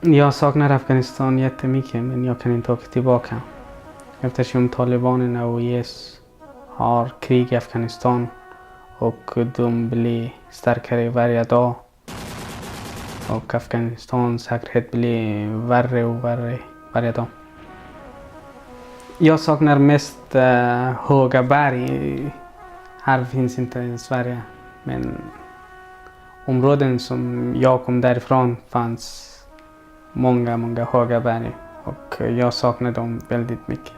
Jag saknar Afghanistan jättemycket, men jag kan inte åka tillbaka. Eftersom talibanerna och IS har krig i Afghanistan och de blir starkare varje dag. Och Afghanistans säkerhet blir värre och värre varje dag. Jag saknar mest höga berg. Här finns inte i Sverige. Men områden som jag kom därifrån fanns många höga berg. Och jag saknar dem väldigt mycket.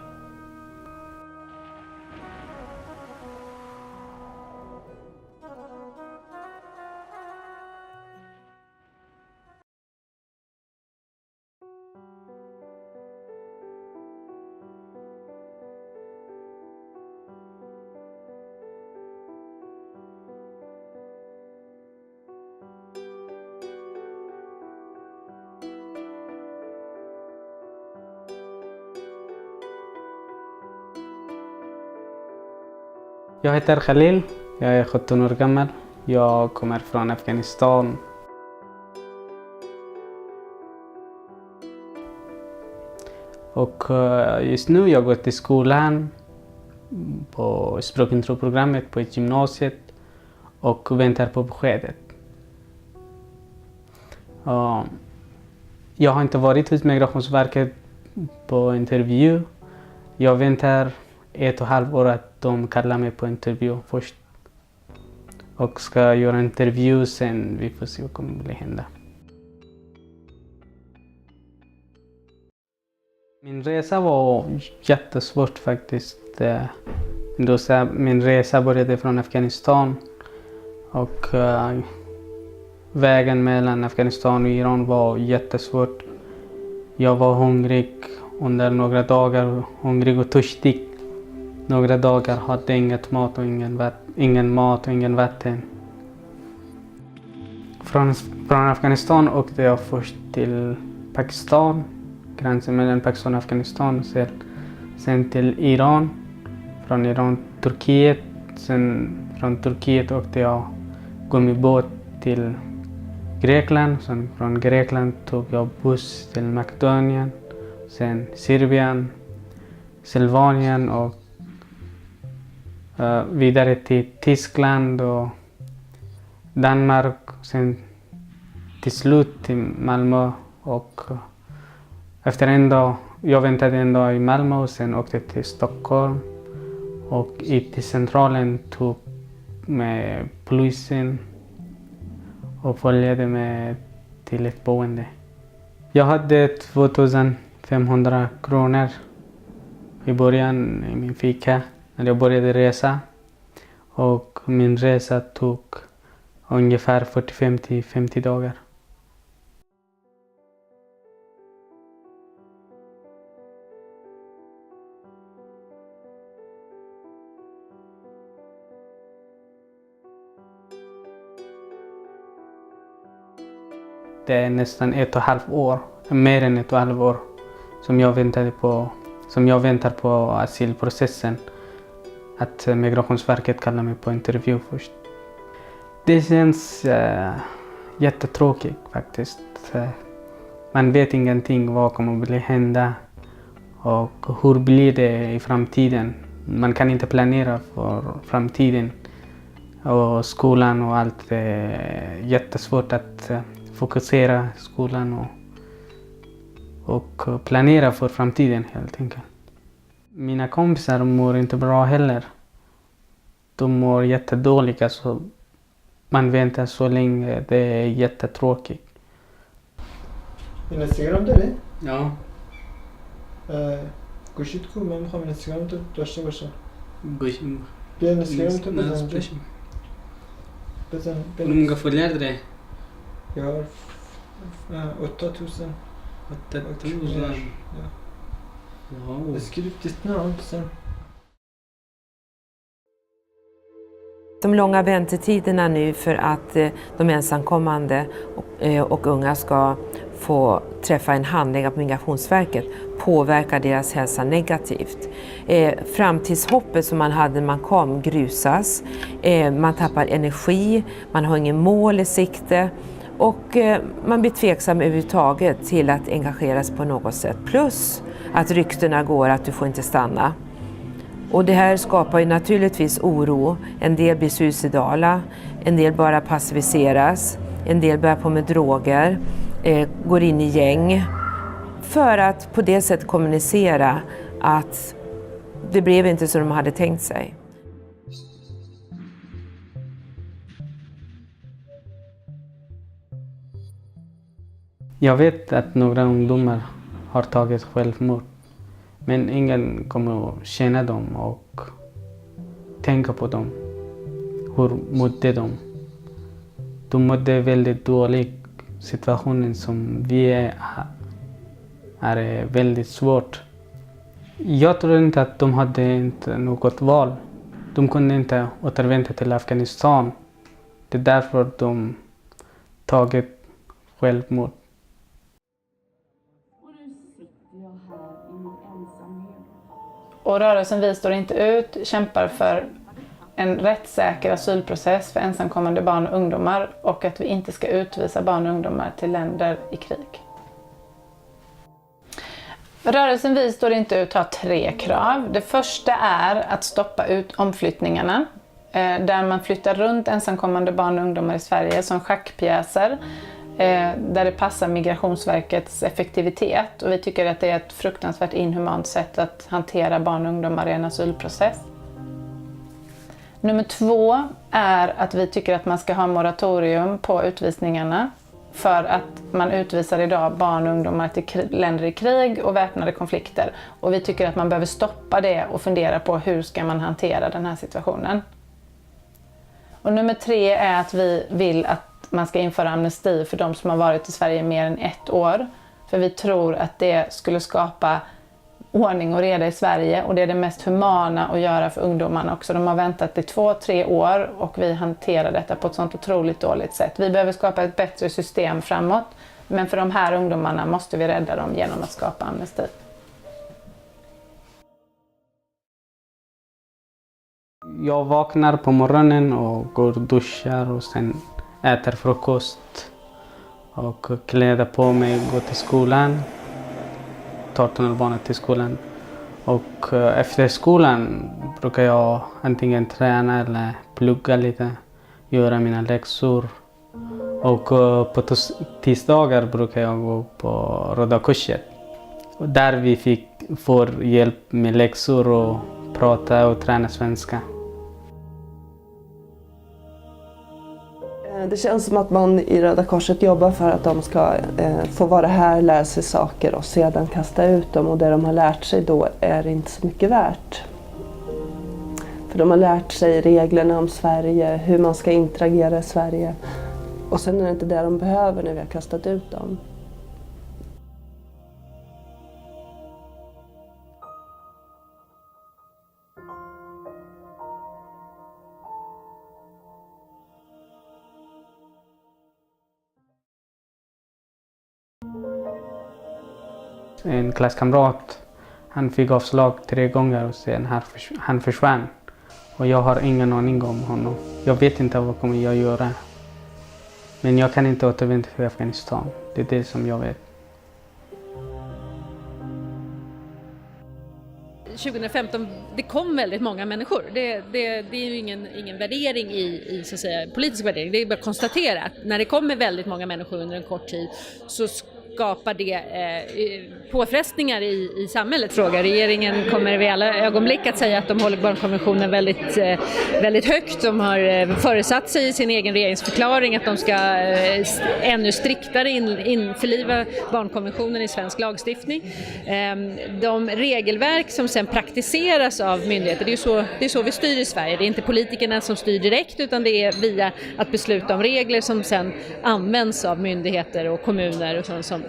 Jag heter Khalil, jag är 17 år gammal. Jag kommer från Afghanistan. Och just nu jag går till skolan på språkintroduktionsprogrammet på ett gymnasiet och väntar på beskedet. Jag har inte varit hos Migrationsverket på intervju. Jag väntar 1,5 år att de kallar mig på intervju först. Och ska göra en intervju, sen vi får se vad kommer att hända. Min resa var jättesvårt faktiskt. Min resa började från Afghanistan och vägen mellan Afghanistan och Iran var jättesvårt. Jag var hungrig under några dagar, hungrig och törstig. Några dagar hade jag ingen mat och ingen vatten. Från Afghanistan åkte jag först till Pakistan, gränsen mellan Pakistan och Afghanistan, sen till Iran. Från Iran Turkiet, sen från Turkiet åkte jag gummibåt till Grekland. Sen från Grekland tog jag buss till Makedonien, sen Serbien, Slovenien och vidare till Tyskland och Danmark, sen till slut till Malmö. Och efter en dag, jag väntade en dag i Malmö och sen åkte till Stockholm och till centralen tog med polisen och följde med till ett boende. Jag hade 2500 kronor i början i min ficka när jag började resa, och min resa tog ungefär 45-50 dagar. Det är nästan 1,5 år, mer än 1,5 år som jag väntar på asylprocessen. Att Migrationsverket kallar mig på intervju först. Det känns jättetråkigt faktiskt. Man vet ingenting vad kommer att hända och hur blir det i framtiden. Man kan inte planera för framtiden. Och skolan och allt är jättesvårt att fokusera i skolan och planera för framtiden helt enkelt. Mina kompisar mår inte bra heller. De mår jättedåliga, så man väntar så länge. Det är jättetråkigt. اینستاگرام داری؟ Ja. گوشیت کو؟ من میخوام اینستاگرام تو داشته باشم. گوشیم. بیا اینستاگرام تو بزن. بزن. Hur många följare det är? Jag har 8000. 8000. Ja. Wow. Skriv ditt namn sen. De långa väntetiderna nu för att de ensamkommande och unga ska få träffa en handläggare på Migrationsverket påverkar deras hälsa negativt. Framtidshoppet som man hade när man kom grusas, man tappar energi, man har ingen mål i sikte Och man blir tveksam överhuvudtaget till att engageras på något sätt. Plus att ryktena går att du får inte stanna. Och det här skapar ju naturligtvis oro. En del blir suicidala, en del bara passiviseras, en del börjar på med droger, går in i gäng. För att på det sättet kommunicera att det blev inte som de hade tänkt sig. Jag vet att några ungdomar har tagit självmord. Men ingen kommer att känna dem och tänka på dem. Hur mådde de? De mådde väldigt dåligt. Situationen som vi är väldigt svårt. Jag tror inte att de hade inte något val. De kunde inte återvända till Afghanistan. Det är därför de tagit självmord. Och rörelsen Vi står inte ut kämpar för en rättssäker asylprocess för ensamkommande barn och ungdomar och att vi inte ska utvisa barn och ungdomar till länder i krig. Rörelsen Vi står inte ut har 3 krav. Det första är att stoppa ut omflyttningarna där man flyttar runt ensamkommande barn och ungdomar i Sverige som schackpjäser där det passar Migrationsverkets effektivitet, och vi tycker att det är ett fruktansvärt inhumant sätt att hantera barn och ungdomar i en asylprocess. Nummer 2 är att vi tycker att man ska ha moratorium på utvisningarna för att man utvisar idag barn och ungdomar till länder i krig och väpnade konflikter, och vi tycker att man behöver stoppa det och fundera på hur ska man hantera den här situationen. Och nummer 3 är att vi vill att man ska införa amnesti för de som har varit i Sverige mer än 1 år. För vi tror att det skulle skapa ordning och reda i Sverige, och det är det mest humana att göra för ungdomarna också. De har väntat i 2-3 år och vi hanterar detta på ett sånt otroligt dåligt sätt. Vi behöver skapa ett bättre system framåt, men för de här ungdomarna måste vi rädda dem genom att skapa amnesti. Jag vaknar på morgonen och går och duschar och sen äter frukost och kläder på mig, går till skolan, tar tunnelbanan till skolan. Och efter skolan brukar jag antingen träna eller plugga lite, göra mina läxor. Och på tisdagar brukar jag gå på Röda Korset. Och där vi får hjälp med läxor och prata och träna svenska. Det känns som att man i Röda Korset jobbar för att de ska få vara här, lära sig saker och sedan kasta ut dem, och det de har lärt sig då är inte så mycket värt. För de har lärt sig reglerna om Sverige, hur man ska interagera i Sverige, och sen är det inte det de behöver när vi har kastat ut dem. En klasskamrat, han fick avslag 3 gånger och sen han försvann. Och jag har ingen aning om honom. Jag vet inte vad kommer jag göra. Men jag kan inte återvända till Afghanistan. Det är det som jag vet. 2015, det kom väldigt många människor. Det är ju ingen värdering i så att säga, politisk värdering. Det är bara att konstatera att när det kommer väldigt många människor under en kort tid så skapar det påfrestningar i samhället. Regeringen kommer vid alla ögonblick att säga att de håller barnkonventionen väldigt högt. De har föresatt sig i sin egen regeringsförklaring att de ska ännu striktare införliva barnkonventionen i svensk lagstiftning. De regelverk som sen praktiseras av myndigheter, det är så vi styr i Sverige. Det är inte politikerna som styr direkt, utan det är via att besluta om regler som sen används av myndigheter och kommuner och sånt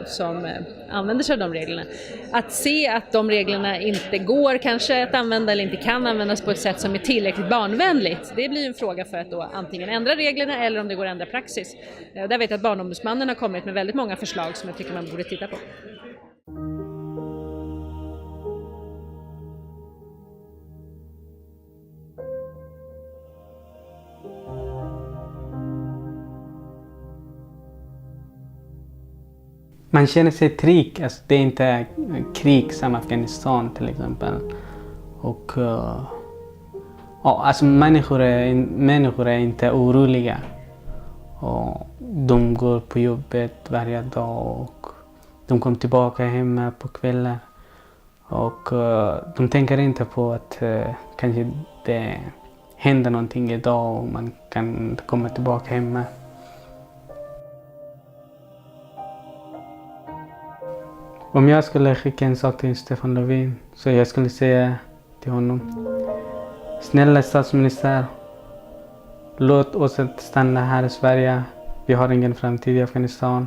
som använder sig av de reglerna. Att se att de reglerna inte går kanske att använda eller inte kan användas på ett sätt som är tillräckligt barnvänligt, det blir en fråga för att då antingen ändra reglerna eller om det går att ändra praxis. Där vet jag att Barnombudsmannen har kommit med väldigt många förslag som jag tycker man borde titta på. Man känner sig trygg. Alltså, det är inte krig som Afghanistan till exempel. Och alltså människor är inte oroliga. Och de går på jobbet varje dag och de kommer tillbaka hemma på kvällen. Och de tänker inte på att kanske det händer någonting idag och man kan komma tillbaka hemma. Om jag skulle skicka en sak till Stefan Löfven så jag skulle säga till honom: snälla statsminister, låt oss stanna här i Sverige. Vi har ingen framtid i Afghanistan.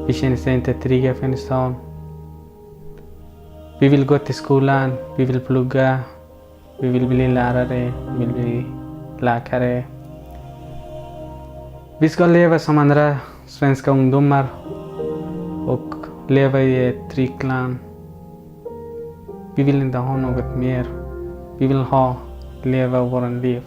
Vi känner sig inte trygga i Afghanistan. Vi vill gå till skolan, vi vill plugga, vi vill bli lärare, vi vill bli läkare. Vi ska leva som andra svenska ungdomar och leva i ett tryggt land. Vi vill inte ha något mer. Vi vill leva vårt liv.